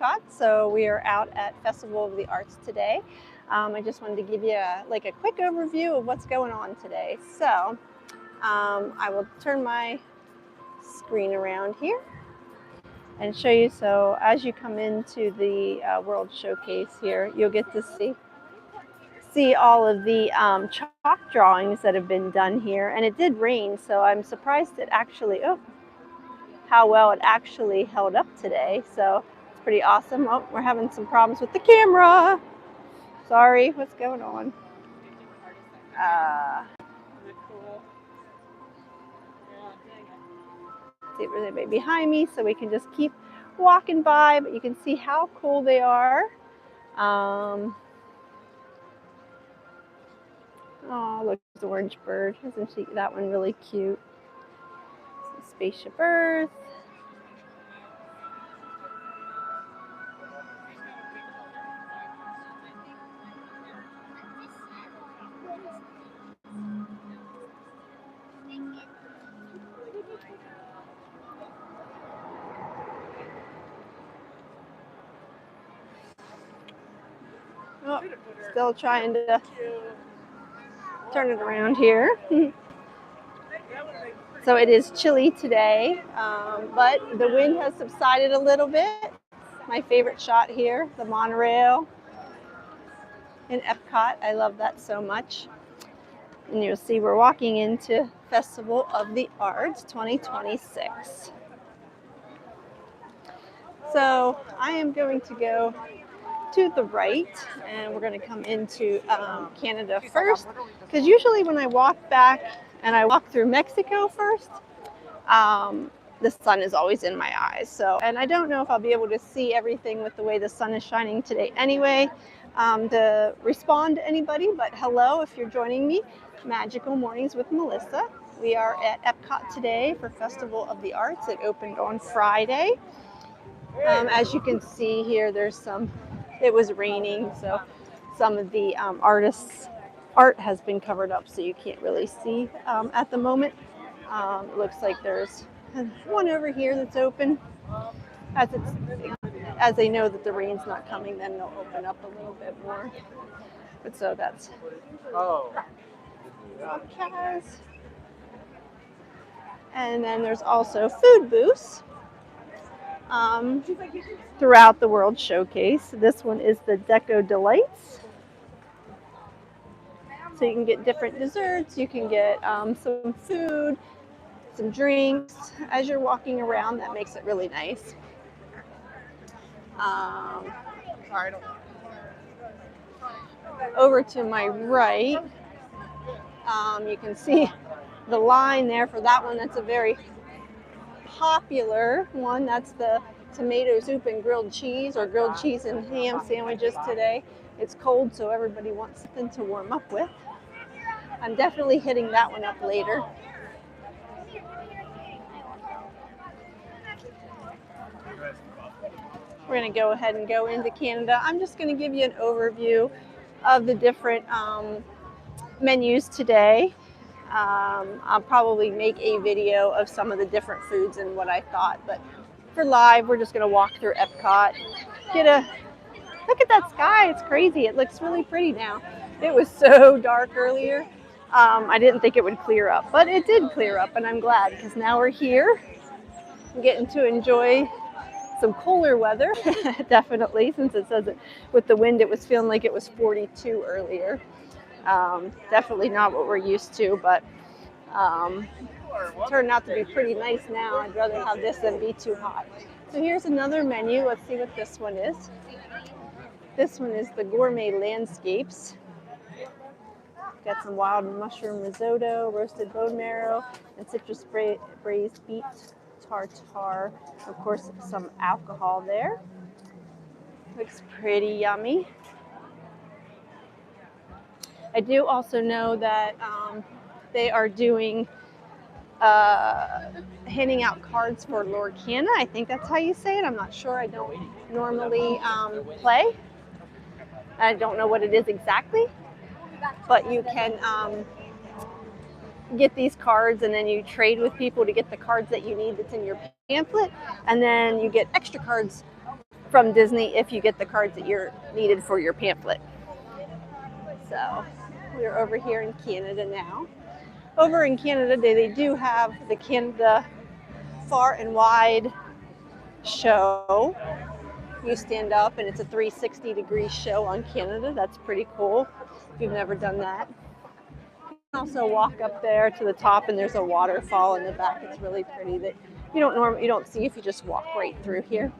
Epcot. So we are out at Festival of the Arts today. I just wanted to give you a quick overview of what's going on today. So I will turn my screen around here and show you. So as you come into the World Showcase here, you'll get to see all of the chalk drawings that have been done here. And it did rain, so I'm surprised it actually, how well it actually held up today. So it's pretty awesome. Oh, we're having some problems with the camera. Sorry, what's going on? See if there's anybody behind me, so we can just keep walking by, but you can see how cool they are. Oh, look, the orange bird. Isn't that one really cute? Some Spaceship Earth. Oh, still trying to turn it around here. So it is chilly today, but the wind has subsided a little bit. My favorite shot here, the monorail in Epcot. I love that so much. And you'll see we're walking into Festival of the Arts 2026. So I am going to go to the right, and we're going to come into Canada first, because usually when I walk back and I walk through Mexico first, the sun is always in my eyes. So, and I don't know if I'll be able to see everything with the way the sun is shining today anyway, to respond to anybody, but hello if you're joining me. Magical Mornings with Melissa. We are at Epcot today for Festival of the Arts. It opened on Friday. As you can see here, it was raining, so some of the artists' art has been covered up, so you can't really see at the moment. It looks like there's one over here that's open. As they know that the rain's not coming, then they'll open up a little bit more. But so that's podcast. And then there's also food booths throughout the World Showcase. This one is the Deco Delights. So you can get different desserts, you can get some food, some drinks as you're walking around. That makes it really nice. Over to my right, you can see the line there for that one. That's a very popular one. That's the tomato soup and grilled cheese, or grilled cheese and ham sandwiches today. It's cold, so everybody wants something to warm up with. I'm definitely hitting that one up later. We're going to go ahead and go into Canada. I'm just going to give you an overview of the different menus today. I'll probably make a video of some of the different foods and what I thought, but for live, we're just going to walk through Epcot. Look at that sky. It's crazy. It looks really pretty now. It was so dark earlier. I didn't think it would clear up, but it did clear up, and I'm glad, because now we're here. I'm getting to enjoy some cooler weather, definitely, since it says it with the wind, it was feeling like it was 42 earlier. Definitely not what we're used to, but it turned out to be pretty nice now. I'd rather have this than be too hot. So here's another menu. Let's see what this one is. This one is the Gourmet Landscapes. Got some wild mushroom risotto, roasted bone marrow, and citrus braised beef tartare. Of course, some alcohol there. Looks pretty yummy. I do also know that they are doing handing out cards for Lorcana. I think that's how you say it. I'm not sure. I don't normally play. I don't know what it is exactly, but you can get these cards, and then you trade with people to get the cards that you need that's in your pamphlet, and then you get extra cards from Disney if you get the cards that you're needed for your pamphlet. So we're over here in Canada now. Over in Canada, they do have the Canada Far and Wide show. You stand up and it's a 360-degree show on Canada. That's pretty cool if you've never done that. You can also walk up there to the top and there's a waterfall in the back. It's really pretty that you don't see if you just walk right through here.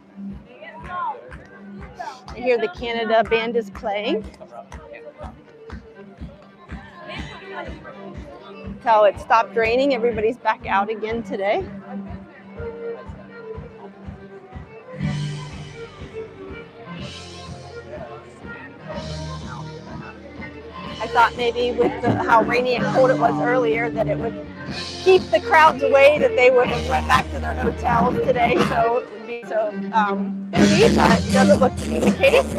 I hear the Canada band is playing. Until it stopped raining, everybody's back out again today. I thought maybe with how rainy and cold it was earlier that it would keep the crowds away, that they would have went back to their hotels today, so it would be so busy, but it doesn't look to be the case.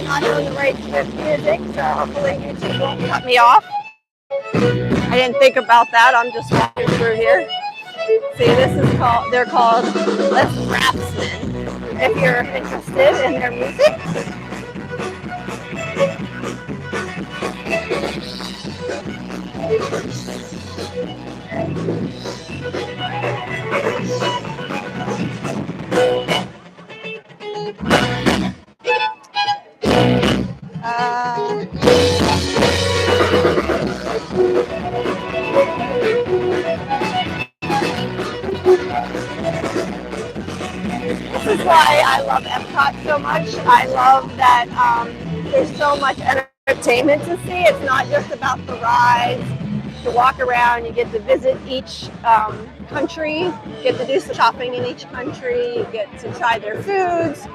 I'm not on the right music, so hopefully YouTube won't cut me off. I didn't think about that. I'm just walking through here. See, they're called Les Rapsmen. If you're interested in their music. This is why I love Epcot so much. I love that there's so much entertainment to see. It's not just about the rides. To walk around, you get to visit each country, you get to do some shopping in each country, you get to try their foods,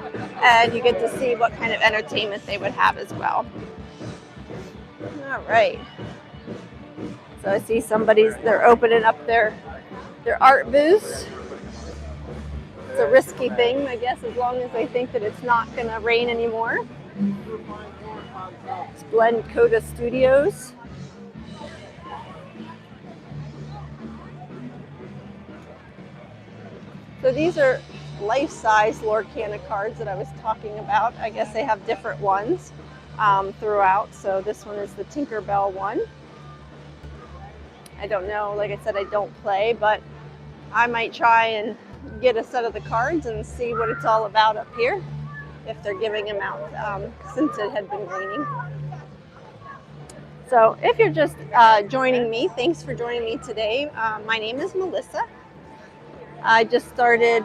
and you get to see what kind of entertainment they would have as well. All right. So I see they're opening up their art booths. It's a risky thing, I guess, as long as they think that it's not going to rain anymore. It's Blend Coda Studios. So these are life-size Lorcana cards that I was talking about. I guess they have different ones throughout. So this one is the Tinkerbell one. I don't know, like I said, I don't play, but I might try and get a set of the cards and see what it's all about up here, if they're giving them out since it had been raining. So if you're just joining me, thanks for joining me today. My name is Melissa. I just started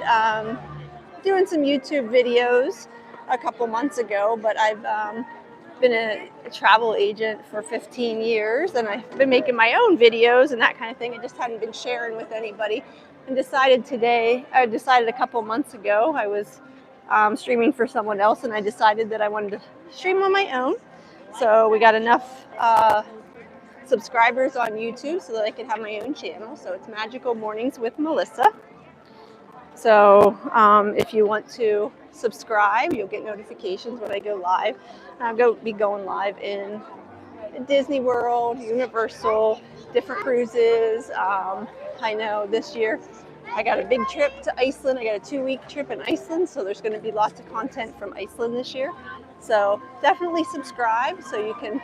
doing some YouTube videos a couple months ago, but I've been a travel agent for 15 years and I've been making my own videos and that kind of thing. I just hadn't been sharing with anybody, and decided a couple months ago, I was streaming for someone else and I decided that I wanted to stream on my own. So we got enough subscribers on YouTube so that I could have my own channel. So it's Magical Mornings with Melissa. So if you want to subscribe, you'll get notifications when I go live. I'll be going live in Disney World, Universal, different cruises. I know this year I got a big trip to Iceland. I got a 2-week trip in Iceland, so there's going to be lots of content from Iceland this year. So definitely subscribe so you can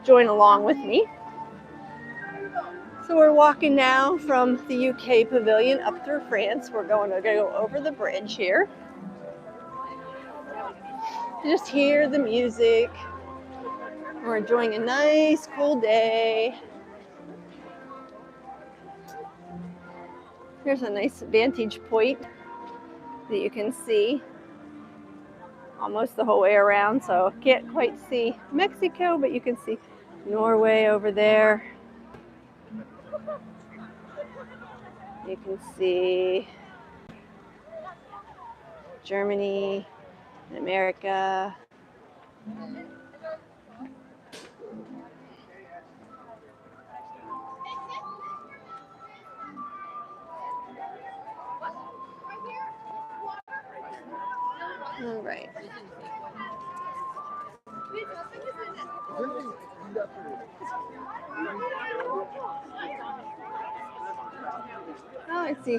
join along with me. So we're walking now from the UK Pavilion up through France. We're going to go over the bridge here. Just hear the music. We're enjoying a nice cool day. Here's a nice vantage point that you can see almost the whole way around. So can't quite see Mexico, but you can see Norway over there. You can see Germany and America. All right. Oh, I see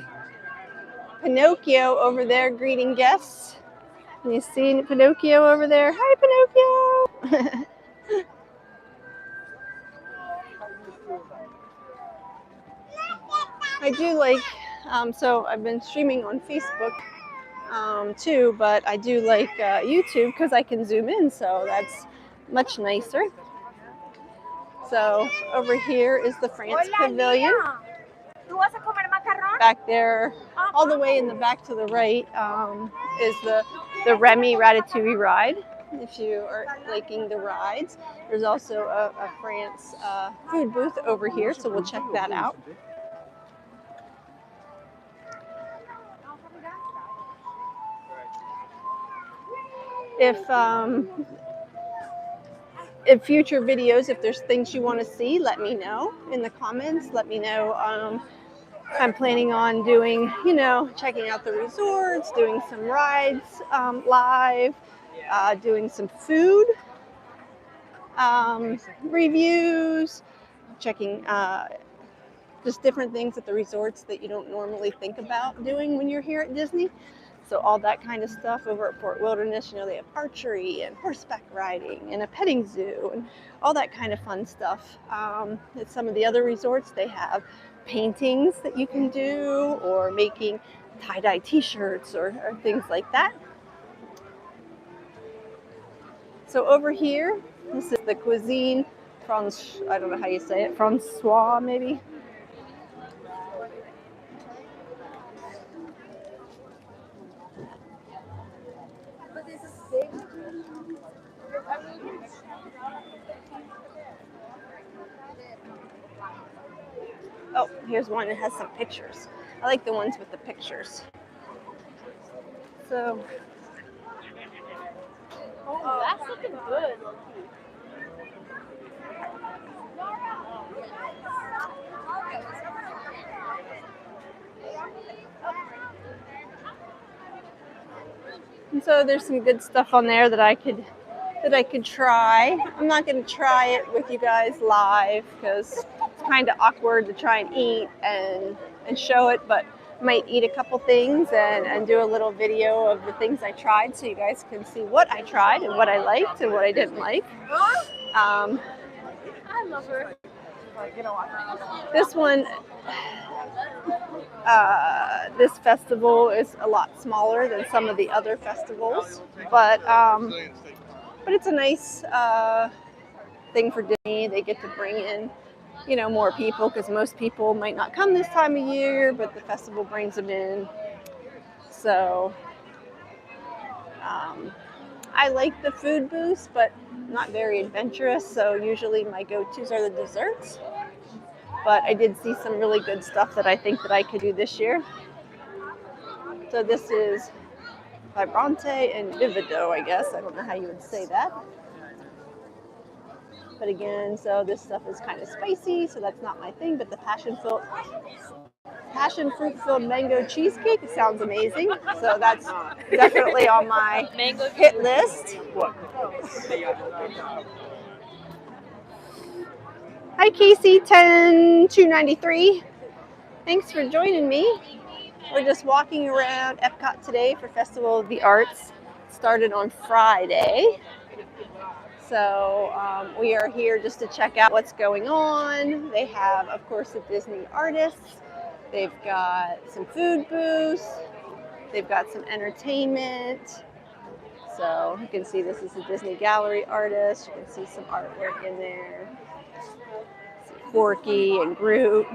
Pinocchio over there greeting guests. You see Pinocchio over there? Hi, Pinocchio! I do like, so I've been streaming on Facebook too, but I do like YouTube because I can zoom in, so that's much nicer. So over here is the France Pavilion. Back there, all the way in the back to the right, is the Remy Ratatouille ride. If you are liking the rides, there's also a France food booth over here, so we'll check that out. If future videos, if there's things you want to see, let me know in the comments. Let me know. I'm planning on doing, checking out the resorts, doing some rides live, doing some food reviews, checking just different things at the resorts that you don't normally think about doing when you're here at Disney. So all that kind of stuff over at Fort Wilderness, they have archery and horseback riding and a petting zoo and all that kind of fun stuff. At some of the other resorts, they have paintings that you can do or making tie-dye t-shirts or things like that. So over here, this is the cuisine, I don't know how you say it, Francois maybe? Oh, here's one that has some pictures. I like the ones with the pictures. So. Oh, that's looking good. And so there's some good stuff on there that I could try. I'm not going to try it with you guys live because it's kind of awkward to try and eat and show it, but I might eat a couple things and do a little video of the things I tried so you guys can see what I tried and what I liked and what I didn't like. I love her. This one, this festival is a lot smaller than some of the other festivals, but it's a nice thing for Disney. They get to bring in, more people because most people might not come this time of year, but the festival brings them in. So I like the food booths, but not very adventurous. So usually my go-tos are the desserts. But I did see some really good stuff that I think that I could do this year. So this is Vibrante and Vivido, I guess. I don't know how you would say that. But again, so this stuff is kind of spicy, so that's not my thing. But the passion fruit-filled mango cheesecake sounds amazing. So that's definitely on my hit list. Hi, Casey, 10293. Thanks for joining me. We're just walking around Epcot today for Festival of the Arts. It started on Friday. So we are here just to check out what's going on. They have, of course, the Disney artists. They've got some food booths. They've got some entertainment. So you can see this is a Disney Gallery artist. You can see some artwork in there. Forky and Groot.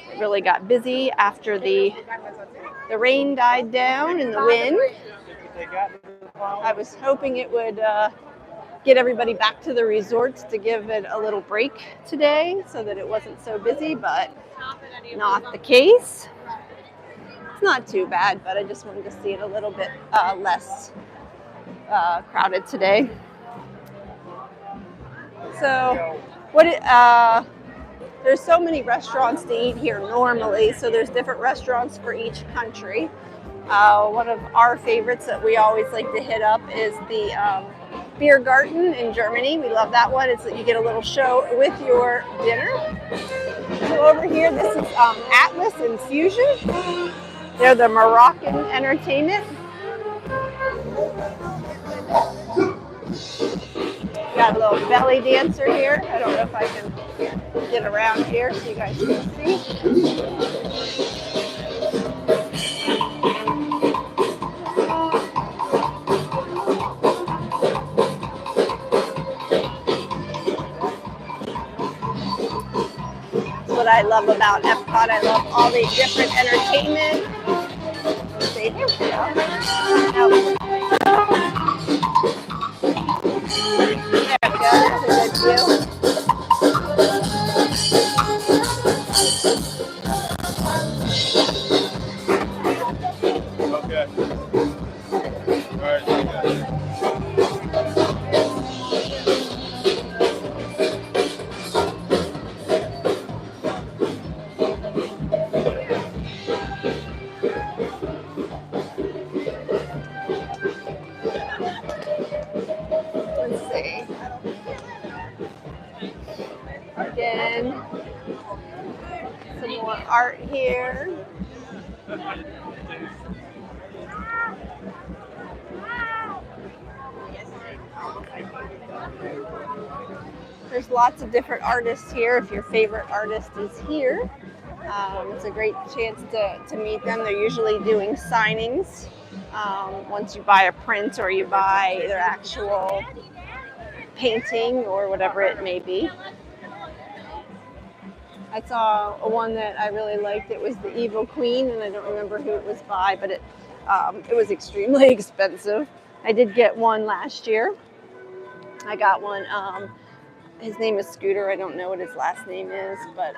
It really got busy after the rain died down and the wind. I was hoping it would get everybody back to the resorts to give it a little break today so that it wasn't so busy, but not the case. It's not too bad, but I just wanted to see it a little bit less crowded today. So there's so many restaurants to eat here normally, so there's different restaurants for each country. One of our favorites that we always like to hit up is the Beer Garden in Germany. We love that one. It's that you get a little show with your dinner. So over here, this is Atlas and Fusion. They're the Moroccan entertainment. Got a little belly dancer here. I don't know if I can get around here so you guys can see. That's what I love about Epcot. I love all the different entertainment. Let's see, here we go. There we go. That's a good view. Let's see. Again, some more art here. There's lots of different artists here. If your favorite artist is here, it's a great chance to meet them. They're usually doing signings once you buy a print or you buy their actual painting or whatever it may be. I saw one that I really liked. It was the Evil Queen, and I don't remember who it was by, but it was extremely expensive. I did get one last year. I got one. His name is Scooter. I don't know what his last name is, but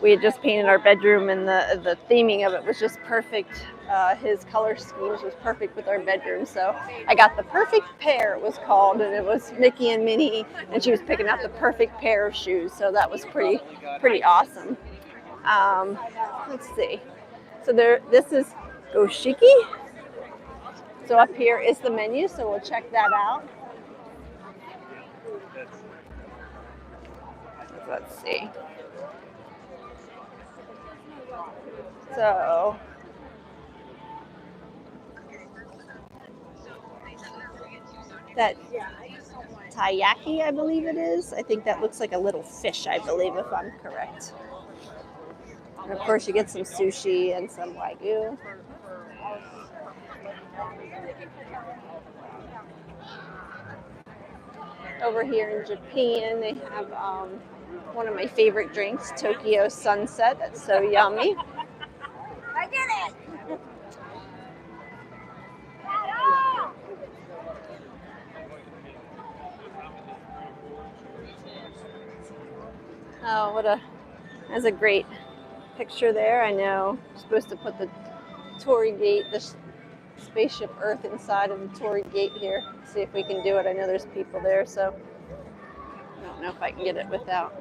we had just painted our bedroom, and the theming of it was just perfect. His color schemes was perfect with our bedroom, so I got the perfect pair, it was called, and it was Mickey and Minnie, and she was picking out the perfect pair of shoes, so that was pretty awesome. Let's see. So this is Goshiki. So up here is the menu, so we'll check that out. Let's see. So that taiyaki, I believe it is. I think that looks like a little fish, I believe, if I'm correct. And of course you get some sushi and some wagyu. Over here in Japan, they have one of my favorite drinks, Tokyo Sunset. That's so yummy. I did it! Oh, that's a great picture there. I know I'm supposed to put the Torii Gate, the spaceship Earth inside of the Torii Gate here. See if we can do it. I know there's people there, so I don't know if I can get it without.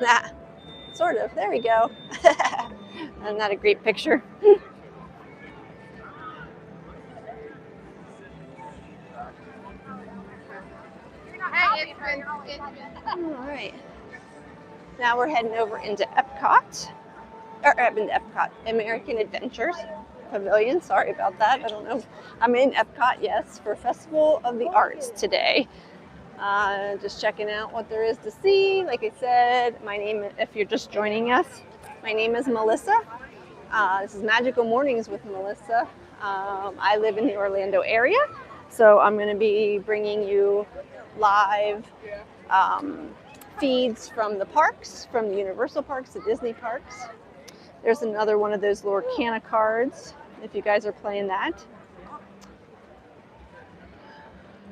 Nah, sort of. There we go. Isn't that a great picture? All right. Now we're heading over into Epcot, American Adventures Pavilion. Sorry about that. I don't know. I'm in Epcot, yes, for Festival of the Arts today. Just checking out what there is to see. Like I said, if you're just joining us, my name is Melissa. This is Magical Mornings with Melissa. I live in the Orlando area, so I'm going to be bringing you live feeds from the parks, from the Universal parks, the Disney parks. There's another one of those Lorcana cards, if you guys are playing that.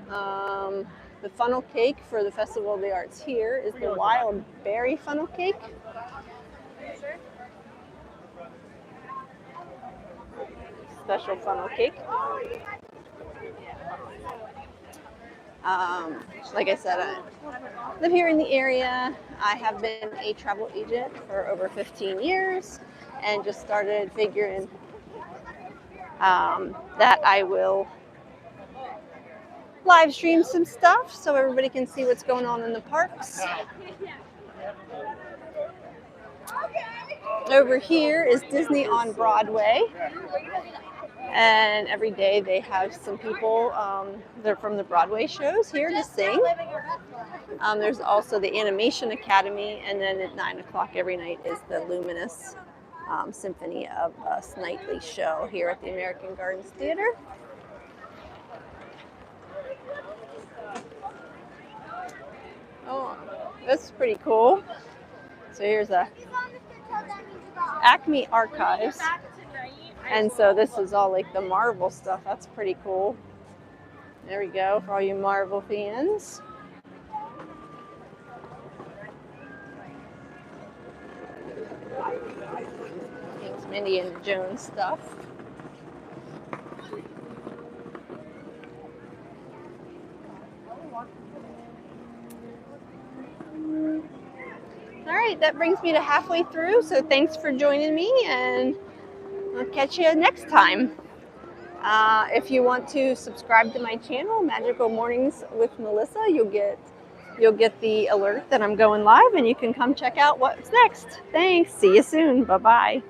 The funnel cake for the Festival of the Arts here is the wild berry funnel cake. Special funnel cake. Like I said, I live here in the area. I have been a travel agent for over 15 years and just started figuring that I will live stream some stuff so everybody can see what's going on in the parks. Over here is Disney on Broadway, and every day they have some people, they're from the Broadway shows here to sing. There's also the Animation Academy, and then at 9 o'clock every night is the Luminous Symphony of Us nightly show here at the American Gardens Theater. Oh, that's pretty cool. So here's a Acme Archives. And so this is all like the Marvel stuff. That's pretty cool. There we go for all you Marvel fans. Some Indiana Jones stuff. All right, that brings me to halfway through. So thanks for joining me, and I'll catch you next time. If you want to subscribe to my channel, Magical Mornings with Melissa, you'll get the alert that I'm going live, and you can come check out what's next. Thanks. See you soon. Bye-bye.